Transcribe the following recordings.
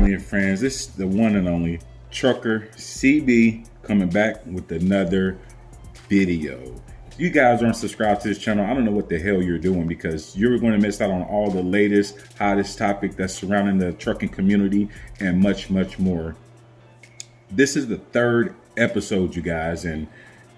family and friends. This is the one and only Trucker CB coming back with another video. If you guys aren't subscribed to this channel, I don't know what the hell you're doing, because you're going to miss out on all the latest, hottest topic that's surrounding the trucking community and much, much more. This is the third episode, you guys, and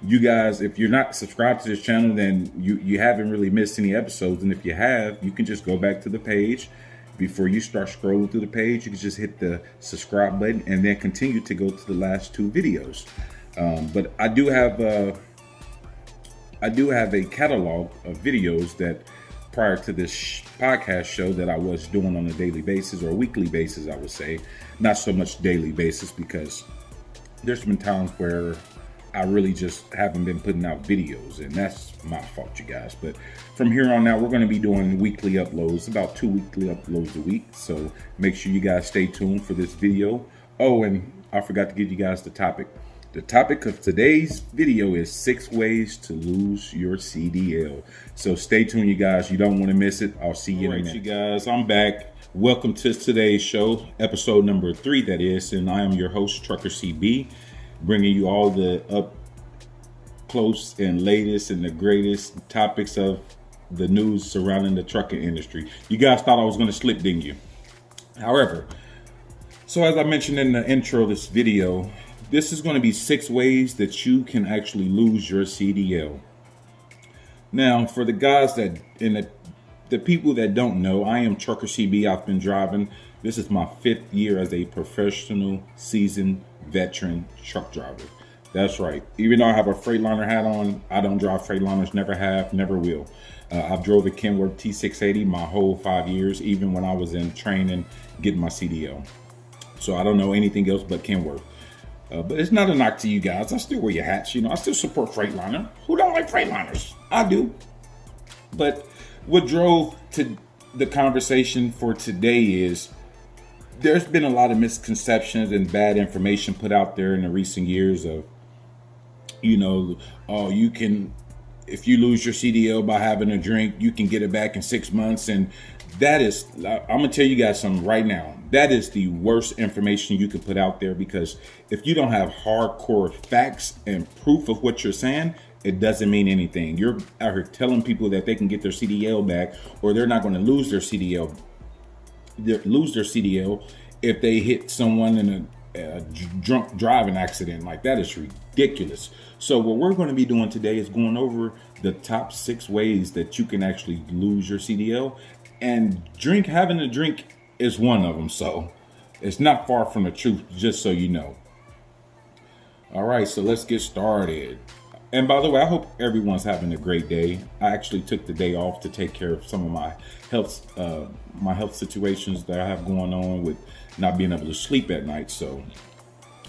you guys, if you're not subscribed to this channel, then you haven't really missed any episodes. And if you have, you can just go back to the page. Before you start scrolling through the page, you can just hit the subscribe button and then continue to go to the last two videos. But I do have a catalog of videos that prior to this podcast show that I was doing on a daily basis, or weekly basis, I would say. Not so much daily basis, because there's been times where I really just haven't been putting out videos, and that's my fault, you guys. But from here on out, we're going to be doing weekly uploads, about 2 weekly uploads a week. So make sure you guys stay tuned for this video. Oh, and I forgot to give you guys the topic. The topic of today's video is 6 ways to lose your CDL. So stay tuned, you guys. You don't want to miss it. I'll see you in a minute. You guys, I'm back. Welcome to today's show, episode number 3, that is. And I am your host, Trucker CB, bringing you all the up close and latest and the greatest topics of the news surrounding the trucking industry. You guys thought I was going to slip, didn't you? However, so as I mentioned in the intro of this video, this is going to be 6 ways that you can actually lose your CDL. Now, for the guys that and the people that don't know, I am Trucker CB. I've been driving. This is my 5th year as a professional, seasoned, veteran truck driver. That's right. Even though I have a Freightliner hat on, I don't drive Freightliners, never have, never will. I've drove a Kenworth T680 my whole 5 years, even when I was in training, getting my CDL. So I don't know anything else but Kenworth. But it's not a knock to you guys. I still wear your hats. You know, I still support Freightliner. Who don't like Freightliners? I do. But what drove to the conversation for today is there's been a lot of misconceptions and bad information put out there in the recent years of, you know, you can, if you lose your CDL by having a drink, you can get it back in 6 months. And that is, I'm going to tell you guys something right now. That is the worst information you could put out there, because if you don't have hardcore facts and proof of what you're saying, it doesn't mean anything. You're out here telling people that they can get their CDL back, or they're not going to lose their CDL. Lose their CDL if they hit someone in a drunk driving accident. Like, that is ridiculous. So what we're going to be doing today is going over the top 6 ways that you can actually lose your CDL, and having a drink is one of them. So it's not far from the truth, just so you know. All right, so let's get started. And by the way, I hope everyone's having a great day. I actually took the day off to take care of some of my health situations that I have going on with not being able to sleep at night. So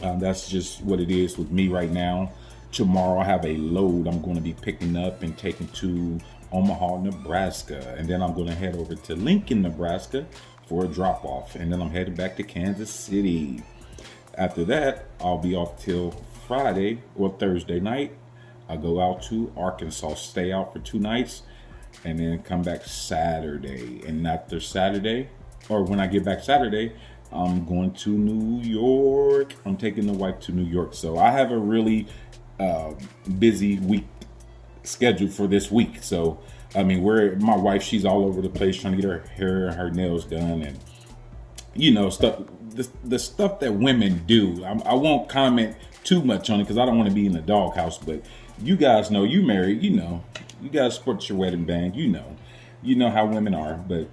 that's just what it is with me right now. Tomorrow I have a load I'm going to be picking up and taking to Omaha, Nebraska. And then I'm going to head over to Lincoln, Nebraska for a drop off. And then I'm headed back to Kansas City. After that, I'll be off till Friday or Thursday night. I go out to Arkansas, stay out for 2 nights, and then come back Saturday. And after Saturday, or when I get back Saturday, I'm going to New York. I'm taking the wife to New York. So I have a really busy week scheduled for this week. So, I mean, my wife, she's all over the place trying to get her hair and her nails done. And, you know, the stuff that women do. I won't comment too much on it, because I don't want to be in the doghouse, but you guys know, you married, you know, you guys support your wedding band, you know how women are. But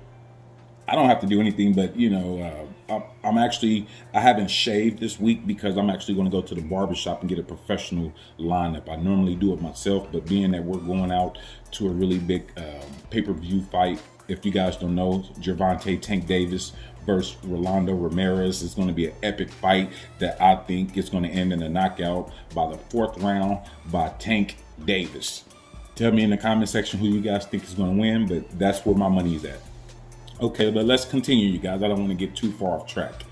I don't have to do anything, but, you know, I haven't shaved this week because I'm actually going to go to the barbershop and get a professional lineup. I normally do it myself, but being that we're going out to a really big pay-per-view fight, if you guys don't know, Gervonta Tank Davis versus Rolando Ramirez is going to be an epic fight that I think is going to end in a knockout by the 4th round by Tank Davis. Tell me in the comment section who you guys think is going to win, but that's where my money is at. Okay, but let's continue, you guys. I don't want to get too far off track.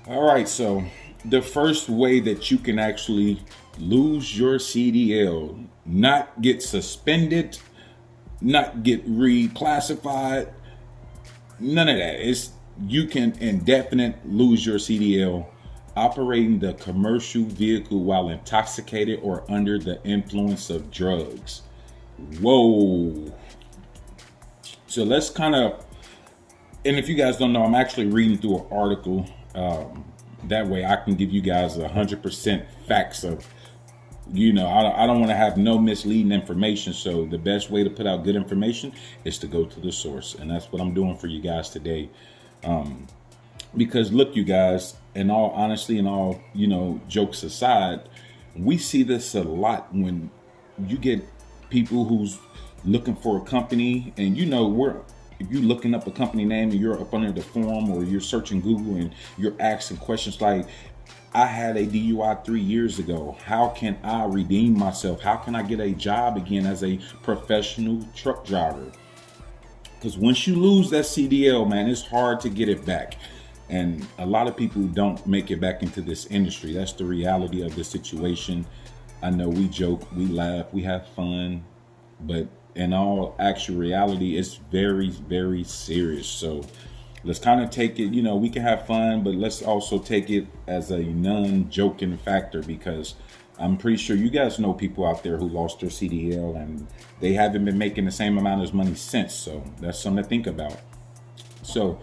All right, so the first way that you can actually lose your CDL, not get suspended, not get reclassified, none of that. It's You can indefinite lose your CDL operating the commercial vehicle while intoxicated or under the influence of drugs. Whoa. So let's kind of, and if you guys don't know, I'm actually reading through an article. That way I can give you guys 100% facts of, I don't want to have no misleading information. So the best way to put out good information is to go to the source. And that's what I'm doing for you guys today. Because look, you guys, in all honesty and all, jokes aside, we see this a lot when you get people who's looking for a company, and if you're looking up a company name and you're up under the forum or you're searching Google and you're asking questions like, I had a DUI 3 years ago. How can I redeem myself? How can I get a job again as a professional truck driver? Because once you lose that CDL, man, it's hard to get it back. And a lot of people don't make it back into this industry. That's the reality of the situation. I know we joke, we laugh, we have fun, but in all actual reality, it's very, very serious. So let's kind of take it, we can have fun, but let's also take it as a non-joking factor, because I'm pretty sure you guys know people out there who lost their CDL and they haven't been making the same amount of money since. So that's something to think about. So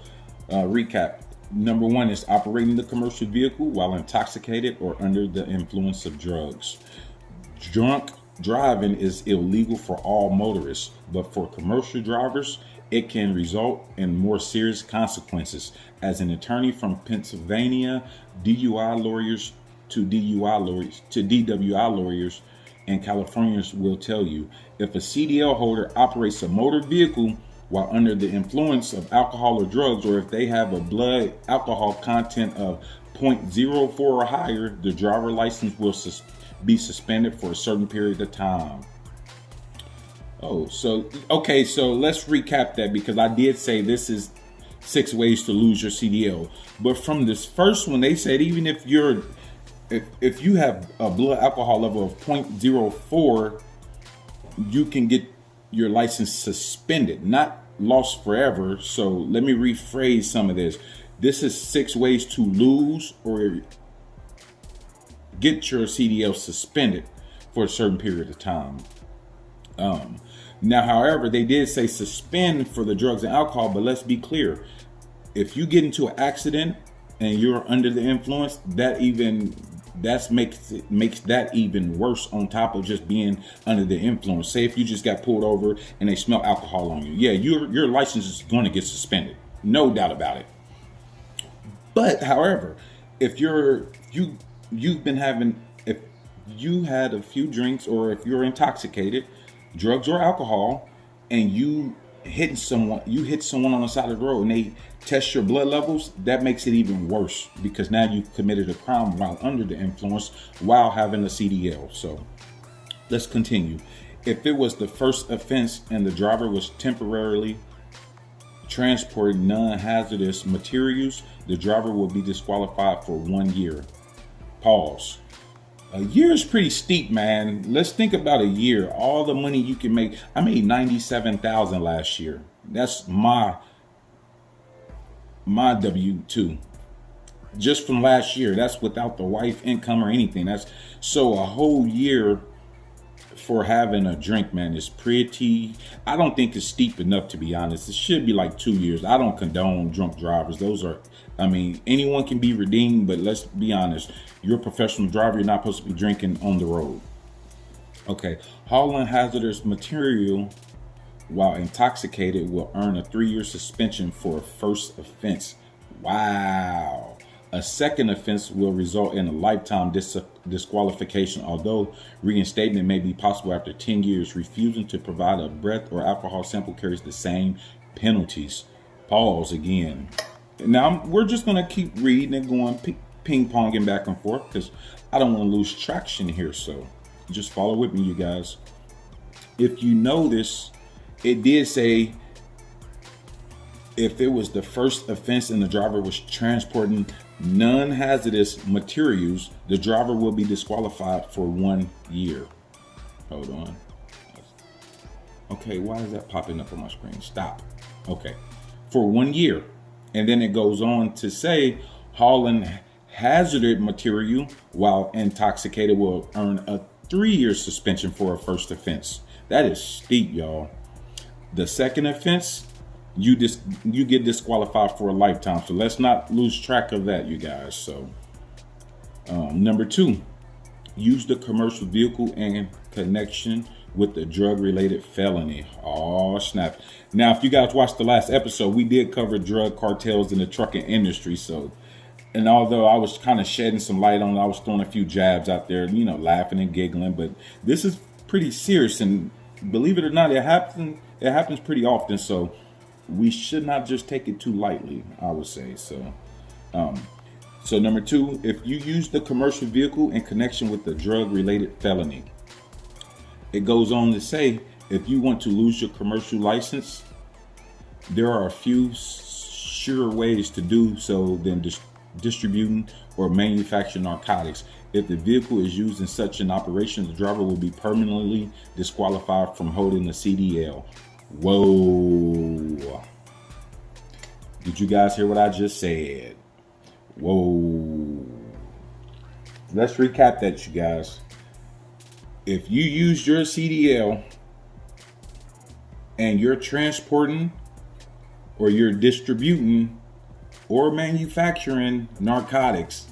recap. Number one is operating the commercial vehicle while intoxicated or under the influence of drugs. Drunk driving is illegal for all motorists, but for commercial drivers, it can result in more serious consequences. As an attorney from Pennsylvania, DUI lawyers to DWI lawyers and Californians will tell you, if a CDL holder operates a motor vehicle while under the influence of alcohol or drugs, or if they have a blood alcohol content of 0.04 or higher, the driver license will be suspended for a certain period of time. So let's recap that, because I did say this is 6 ways to lose your CDL. But from this first one, they said even if you have a blood alcohol level of 0.04, you can get your license suspended, not lost forever. So let me rephrase some of this. This is 6 ways to lose or get your CDL suspended for a certain period of time. Now, however, they did say suspend for the drugs and alcohol, but let's be clear. If you get into an accident and you're under the influence, that makes that even worse on top of just being under the influence. Say if you just got pulled over and they smell alcohol on you. Yeah, your license is going to get suspended. No doubt about it. But however, if you've been having, if you had a few drinks, or if you're intoxicated, drugs or alcohol, and you hit someone on the side of the road and they test your blood levels, that makes it even worse, because now you've committed a crime while under the influence while having a CDL. So let's continue. If it was the first offense and the driver was temporarily transporting non-hazardous materials, the driver will be disqualified for 1 year. Pause. A year is pretty steep, man. Let's think about a year. All the money you can make. I made $97,000 last year. That's my W-2. Just from last year. That's without the wife income or anything. That's so a whole year for having a drink, man, is pretty. I don't think it's steep enough, to be honest. It should be like 2 years. I don't condone drunk drivers. Anyone can be redeemed, but let's be honest. You're a professional driver. You're not supposed to be drinking on the road. Okay. Hauling hazardous material while intoxicated will earn a 3-year suspension for a first offense. Wow. A second offense will result in a lifetime disqualification, although reinstatement may be possible after 10 years. Refusing to provide a breath or alcohol sample carries the same penalties. Pause again. Now, we're just going to keep reading and going ping-ponging back and forth, because I don't want to lose traction here. So just follow with me, you guys. If you notice, it did say if it was the first offense and the driver was transporting non-hazardous materials, the driver will be disqualified for 1 year. Hold on. Okay, why is that popping up on my screen? Stop. Okay. For 1 year. And then it goes on to say hauling hazardous material while intoxicated will earn a 3-year suspension for a first offense. That is steep, y'all. The second offense, you get disqualified for a lifetime. So let's not lose track of that, you guys. So number 2, use the commercial vehicle in connection with the drug-related felony. Oh, snap. Now, if you guys watched the last episode, we did cover drug cartels in the trucking industry. So, and although I was kind of shedding some light on it, I was throwing a few jabs out there, laughing and giggling. But this is pretty serious, and believe it or not, it happens pretty often. So we should not just take it too lightly, I would say. So number 2, if you use the commercial vehicle in connection with the drug-related felony, it goes on to say, if you want to lose your commercial license, there are a few sure ways to do so than distributing or manufacturing narcotics. If the vehicle is used in such an operation, the driver will be permanently disqualified from holding a CDL. Whoa. Did you guys hear what I just said? Whoa. Let's recap that, you guys. If you use your CDL and you're transporting or you're distributing or manufacturing narcotics,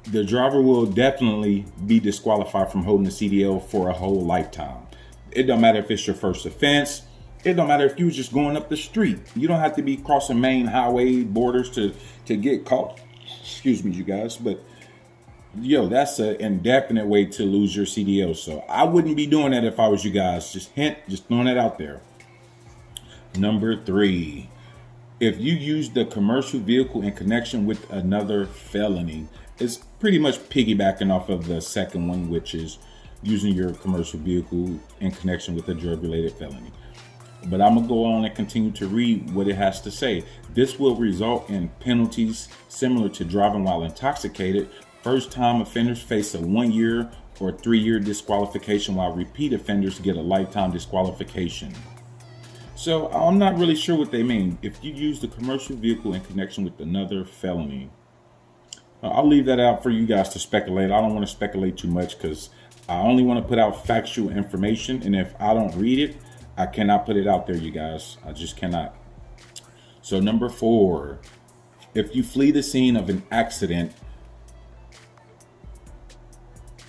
the driver will definitely be disqualified from holding a CDL for a whole lifetime. It don't matter if it's your first offense. It don't matter if you was just going up the street. You don't have to be crossing main highway borders to get caught. Excuse me, you guys, but that's an indefinite way to lose your CDL. So I wouldn't be doing that if I was you guys. Just throwing that out there. Number 3, if you use the commercial vehicle in connection with another felony, it's pretty much piggybacking off of the second one, which is using your commercial vehicle in connection with a drug-related felony. But I'm going to go on and continue to read what it has to say. This will result in penalties similar to driving while intoxicated. First-time offenders face a 1-year or 3-year disqualification, while repeat offenders get a lifetime disqualification. So I'm not really sure what they mean. If you use the commercial vehicle in connection with another felony, I'll leave that out for you guys to speculate. I don't want to speculate too much because I only want to put out factual information. And if I don't read it, I cannot put it out there, you guys. I just cannot. So number 4, if you flee the scene of an accident,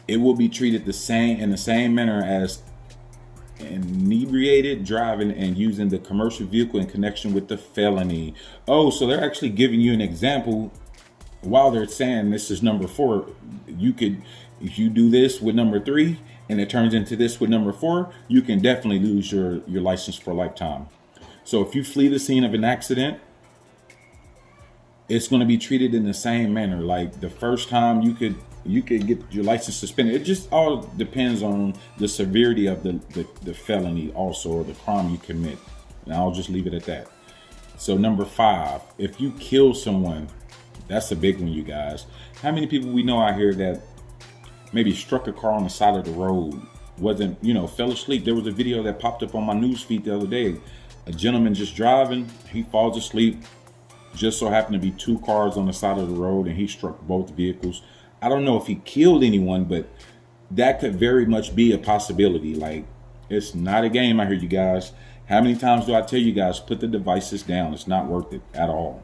it will be treated in the same manner as inebriated driving and using the commercial vehicle in connection with the felony. Oh, so they're actually giving you an example while they're saying this is number 4. You could, if you do this with number 3 and it turns into this with number 4, you can definitely lose your license for a lifetime. So if you flee the scene of an accident, it's going to be treated in the same manner. Like the first time you could get your license suspended. It just all depends on the severity of the felony also, or the crime you commit. And I'll just leave it at that. So number 5, if you kill someone, that's a big one, you guys. How many people we know out here that maybe struck a car on the side of the road, fell asleep? There was a video that popped up on my news feed the other day. A gentleman just driving, he falls asleep. Just so happened to be 2 cars on the side of the road and he struck both vehicles. I don't know if he killed anyone, but that could very much be a possibility. Like, it's not a game out here, you guys. How many times do I tell you guys, put the devices down? It's not worth it at all.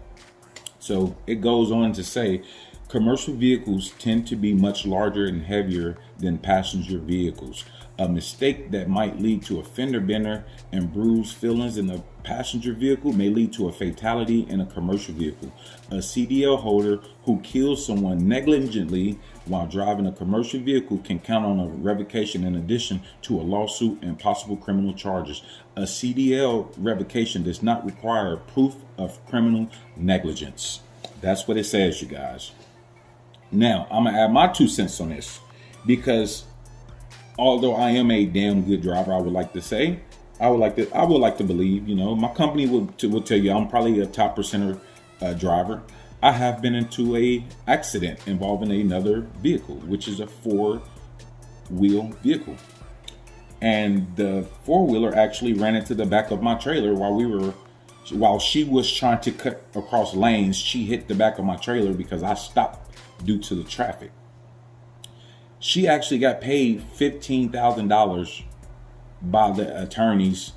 So it goes on to say, commercial vehicles tend to be much larger and heavier than passenger vehicles. A mistake that might lead to a fender bender and bruised feelings in a passenger vehicle may lead to a fatality in a commercial vehicle. A CDL holder who kills someone negligently while driving a commercial vehicle can count on a revocation in addition to a lawsuit and possible criminal charges. A CDL revocation does not require proof of criminal negligence. That's what it says, you guys. Now, I'm going to add my 2 cents on this because although I am a damn good driver, I would like to say, I would like to believe, my company will tell you I'm probably a top percenter driver. I have been into a accident involving another vehicle, which is a 4-wheel vehicle. And the 4-wheeler actually ran into the back of my trailer while we were While she was trying to cut across lanes, she hit the back of my trailer because I stopped due to the traffic. She actually got paid $15,000 by the attorneys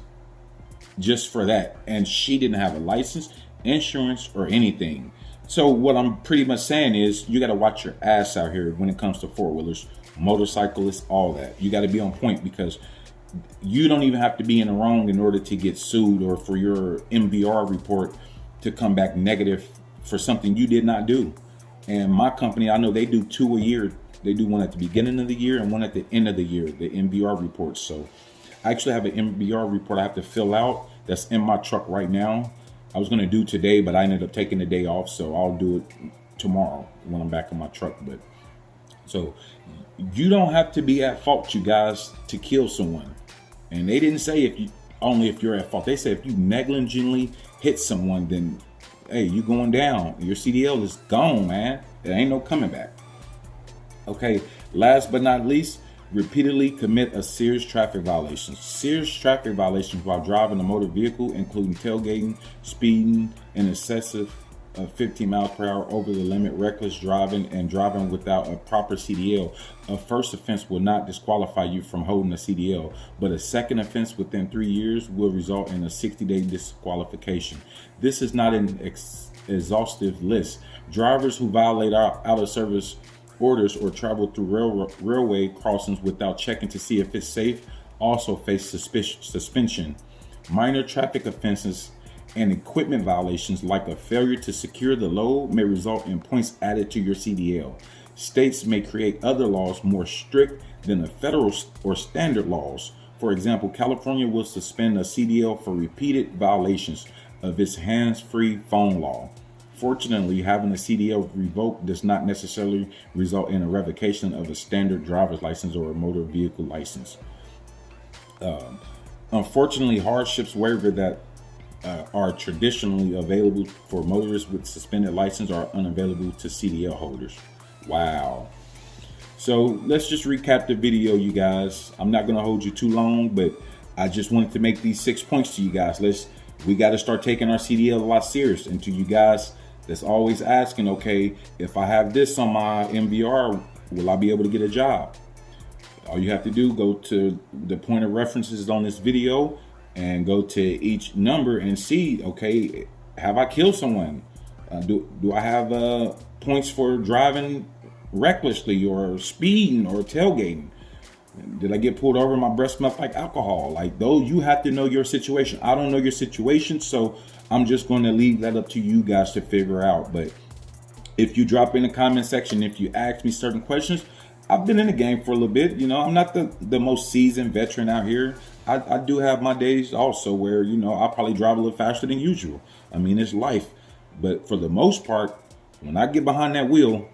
just for that. And she didn't have a license, insurance, or anything. So what I'm pretty much saying is you got to watch your ass out here when it comes to four-wheelers, motorcyclists, all that. You got to be on point, because you don't even have to be in the wrong in order to get sued or for your MVR report to come back negative for something you did not do. And my company, I know they do 2 a year. They do one at the beginning of the year and one at the end of the year, the MVR reports. So I actually have an MVR report I have to fill out that's in my truck right now. I was going to do today, but I ended up taking the day off, so I'll do it tomorrow when I'm back in my truck. But so you don't have to be at fault, you guys, to kill someone. And they didn't say if you're at fault. They said if you negligently hit someone, then hey, you going down. Your CDL is gone, man. There ain't no coming back. Okay, last but not least, repeatedly commit a serious traffic violation. Serious traffic violations while driving a motor vehicle, including tailgating, speeding, and excessive 15 miles per hour over the limit, reckless driving, and driving without a proper CDL. A first offense will not disqualify you from holding a CDL, but a second offense within 3 years will result in a 60-day disqualification. This is not an exhaustive list. Drivers who violate out of service orders or travel through railway crossings without checking to see if it's safe also face suspension. Minor traffic offenses and equipment violations like a failure to secure the load may result in points added to your CDL. States may create other laws more strict than the federal or standard laws. For example, California will suspend a CDL for repeated violations of its hands-free phone law. Fortunately, having a CDL revoked does not necessarily result in a revocation of a standard driver's license or a motor vehicle license. Unfortunately, hardships waiver that are traditionally available for motorists with suspended license are unavailable to CDL holders. Wow. So let's just recap the video, you guys. I'm not going to hold you too long, but I just wanted to make these 6 points to you guys. We got to start taking our CDL a lot serious. And to you guys that's always asking, okay, if I have this on my MVR, will I be able to get a job? All you have to do, go to the point of references on this video and go to each number and see, okay, have I killed someone? Do I have points for driving recklessly or speeding or tailgating? Did I get pulled over? My breath smelled like alcohol. Like, though, you have to know your situation. I don't know your situation, so I'm just going to leave that up to you guys to figure out. But if you drop in the comment section, if you ask me certain questions, I've been in the game for a little bit. You know, I'm not the most seasoned veteran out here. I do have my days also where, you know, I'll probably drive a little faster than usual. I mean, it's life. But for the most part, when I get behind that wheel,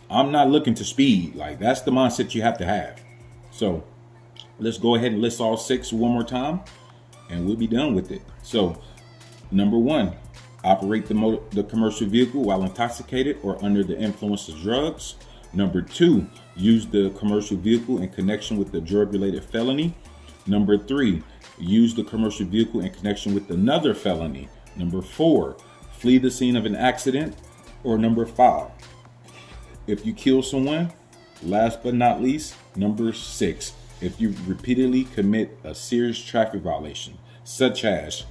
I'm not looking to speed. Like, that's the mindset you have to have. So let's go ahead and list all 6 one more time, and we'll be done with it. So number 1, operate the commercial vehicle while intoxicated or under the influence of drugs. Number 2, use the commercial vehicle in connection with the drug-related felony. Number 3, use the commercial vehicle in connection with another felony. Number 4, flee the scene of an accident. Or number 5, if you kill someone. Last but not least, number 6, if you repeatedly commit a serious traffic violation, such as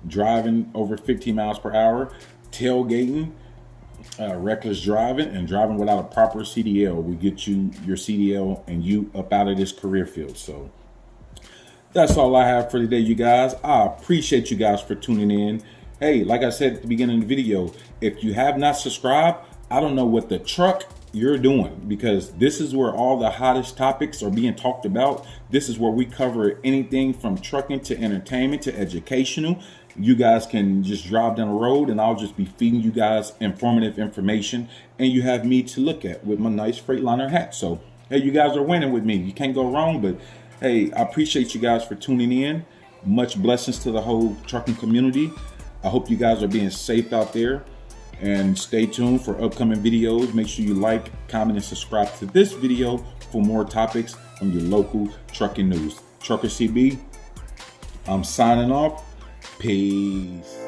driving over 15 miles per hour, tailgating, reckless driving, and driving without a proper CDL, will get you your CDL and you up out of this career field. So that's all I have for today, you guys. I appreciate you guys for tuning in. Hey, like I said at the beginning of the video, if you have not subscribed, I don't know what the truck you're doing, because this is where all the hottest topics are being talked about. This is where we cover anything from trucking to entertainment to educational. You guys can just drive down the road and I'll just be feeding you guys informative information, and you have me to look at with my nice Freightliner hat. So hey, you guys are winning with me. You can't go wrong. But hey, I appreciate you guys for tuning in. Much blessings to the whole trucking community. I hope you guys are being safe out there. And stay tuned for upcoming videos. Make sure you like, comment, and subscribe to this video for more topics from your local trucking news. Trucker CB, I'm signing off. Peace.